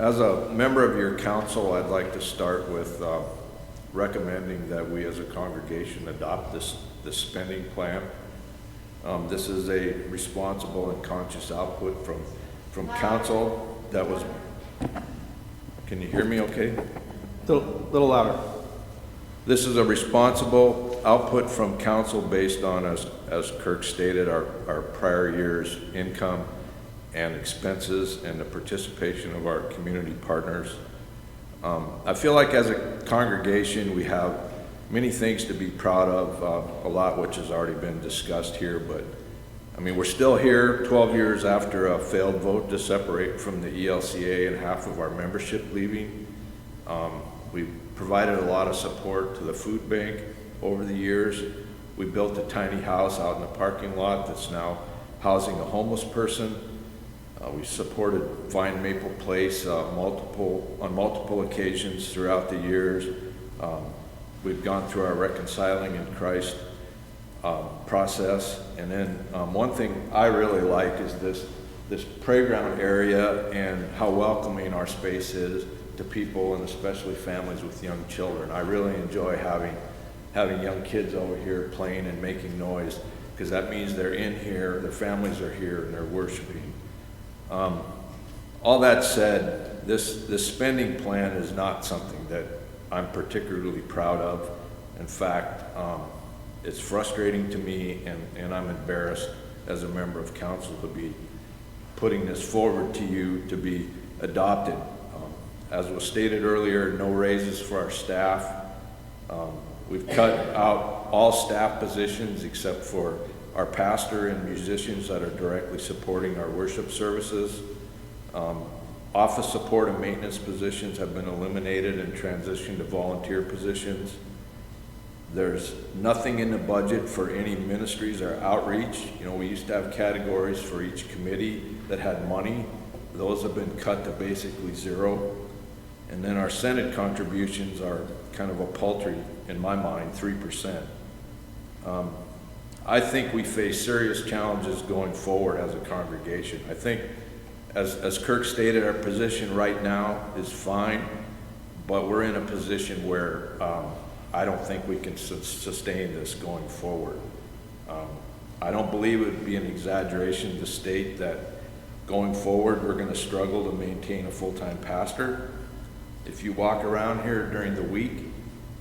As a member of your council, I'd like to start with recommending that we as a congregation adopt this spending plan. This is a responsible and conscious output from council that was, can you hear me okay? Little louder. This is a responsible output from council based on, as Kirk stated, our prior year's income and expenses and the participation of our community partners. I feel like as a congregation we have many things to be proud of, a lot which has already been discussed here, but I mean, we're still here 12 years after a failed vote to separate from the ELCA and half of our membership leaving. We've provided a lot of support to the food bank over the years. We built a tiny house out in the parking lot that's now housing a homeless person. We supported Vine Maple Place on multiple occasions throughout the years. We've gone through our Reconciling in Christ process. And then one thing I really like is this playground area and how welcoming our space is to people, and especially families with young children. I really enjoy having young kids over here playing and making noise, because that means they're in here, their families are here, and they're worshiping. All that said, this spending plan is not something that I'm particularly proud of. In fact, it's frustrating to me, and I'm embarrassed as a member of council to be putting this forward to you to be adopted. As was stated earlier, no raises for our staff. We've cut out all staff positions except for our pastor and musicians that are directly supporting our worship services. Office support and maintenance positions have been eliminated and transitioned to volunteer positions. There's nothing in the budget for any ministries or outreach. You know, we used to have categories for each committee that had money. Those have been cut to basically zero. And then our Senate contributions are kind of a paltry, in my mind, 3%. I think we face serious challenges going forward as a congregation. I think, as Kirk stated, our position right now is fine, but we're in a position where I don't think we can sustain this going forward. I don't believe it would be an exaggeration to state that going forward we're going to struggle to maintain a full-time pastor. If you walk around here during the week,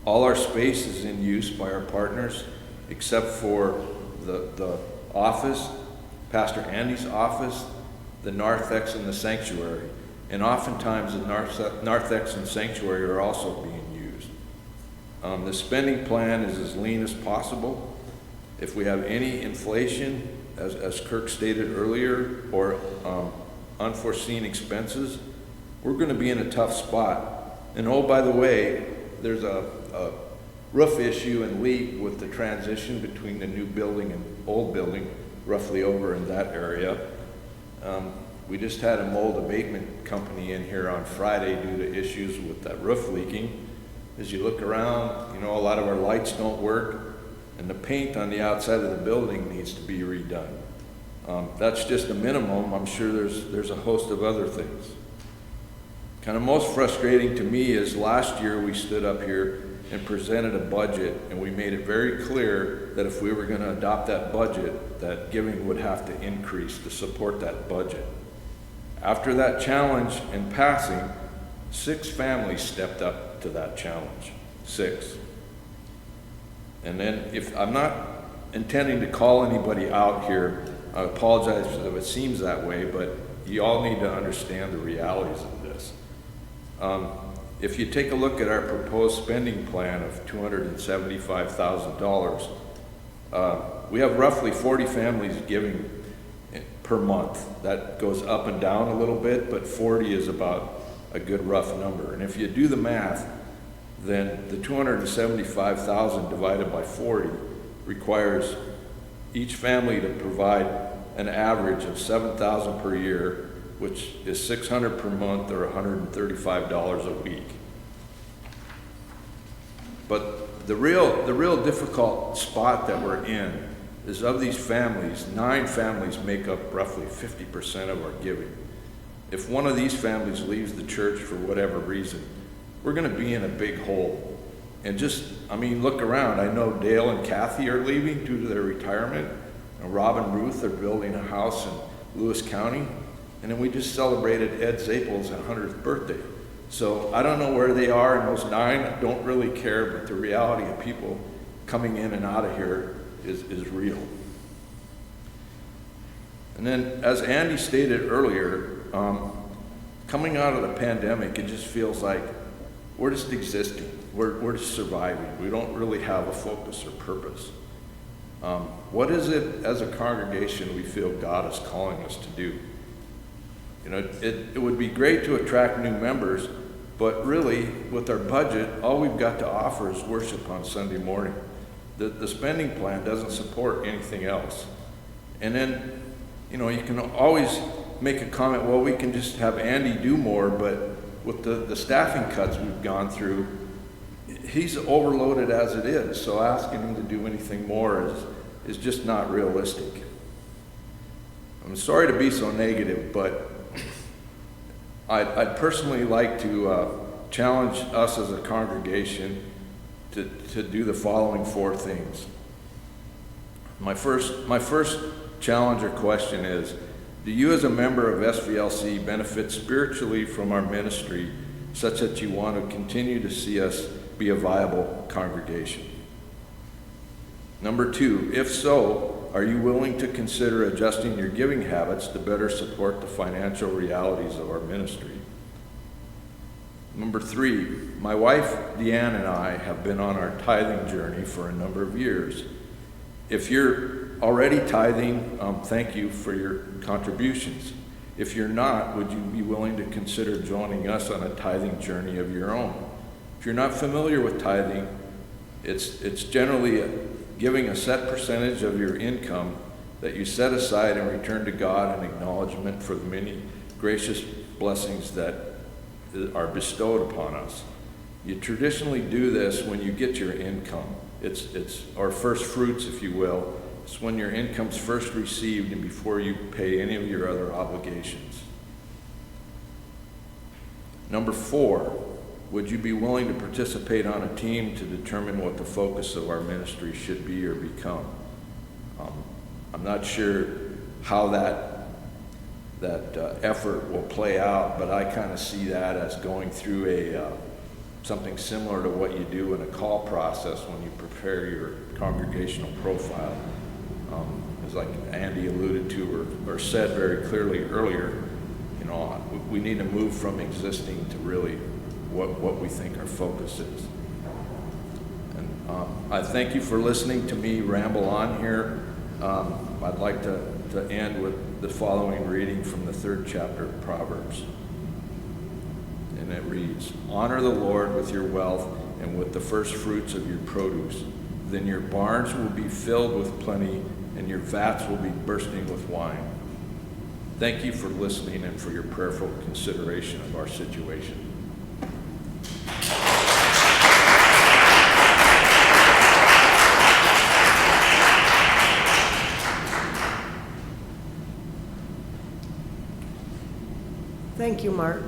all our space is in use by our partners, except for the office, Pastor Andy's office, the narthex, and the sanctuary. And oftentimes the narthex and sanctuary are also being used. The spending plan is as lean as possible. If we have any inflation, as Kirk stated earlier, or unforeseen expenses, we're going to be in a tough spot. And oh, by the way, there's a roof issue and leak with the transition between the new building and old building, roughly over in that area. We just had a mold abatement company in here on Friday due to issues with that roof leaking. As you look around, you know, a lot of our lights don't work, and the paint on the outside of the building needs to be redone. That's just a minimum. I'm sure there's a host of other things. Kind of most frustrating to me is last year we stood up here and presented a budget, and we made it very clear that if we were going to adopt that budget, that giving would have to increase to support that budget. After that challenge in passing, 6 families stepped up to that challenge. 6. And then, if I'm not intending to call anybody out here, I apologize if it seems that way, but you all need to understand the realities of this. If you take a look at our proposed spending plan of $275,000, we have roughly 40 families giving per month. That goes up and down a little bit, but 40 is about a good rough number. And if you do the math, then the $275,000 divided by 40 requires each family to provide an average of $7,000 per year, which is $600 per month or $135 a week. But the real difficult spot that we're in is, of these families, 9 families make up roughly 50% of our giving. if one of these families leaves the church for whatever reason, we're going to be in a big hole. And look around. I know Dale and Kathy are leaving due to their retirement, and Rob and Ruth are building a house in Lewis County, and then we just celebrated Ed Zapel's 100th birthday. So I don't know where they are in those 9. I don't really care, but the reality of people coming in and out of here is real. And then, as Andy stated earlier, coming out of the pandemic, it just feels like we're just existing. We're just surviving. We don't really have a focus or purpose. What is it as a congregation we feel God is calling us to do? It would be great to attract new members, but really, with our budget, all we've got to offer is worship on Sunday morning. The spending plan doesn't support anything else. And then, you can always make a comment, well, we can just have Andy do more, but with the staffing cuts we've gone through, he's overloaded as it is, so asking him to do anything more is just not realistic. I'm sorry to be so negative, but I'd personally like to challenge us as a congregation to do the following 4 things. My first challenge or question is, do you as a member of SVLC benefit spiritually from our ministry such that you want to continue to see us be a viable congregation? Number 2, if so, are you willing to consider adjusting your giving habits to better support the financial realities of our ministry? Number 3, my wife Deanne and I have been on our tithing journey for a number of years. If you're already tithing, thank you for your contributions. If you're not, would you be willing to consider joining us on a tithing journey of your own? If you're not familiar with tithing, it's generally giving a set percentage of your income that you set aside and return to God in acknowledgement for the many gracious blessings that are bestowed upon us. You traditionally do this when you get your income. It's our first fruits, if you will. It's when your income's first received and before you pay any of your other obligations. Number 4, would you be willing to participate on a team to determine what the focus of our ministry should be or become? I'm not sure how that effort will play out, but I kind of see that as going through something similar to what you do in a call process when you prepare your congregational profile. As like Andy alluded to or said very clearly earlier, we need to move from existing to really what we think our focus is. And I thank you for listening to me ramble on here. I'd like to end with the following reading from the 3rd chapter of Proverbs. And it reads, "Honor the Lord with your wealth and with the first fruits of your produce. Then your barns will be filled with plenty and your vats will be bursting with wine." Thank you for listening and for your prayerful consideration of our situation. Thank you, Mark.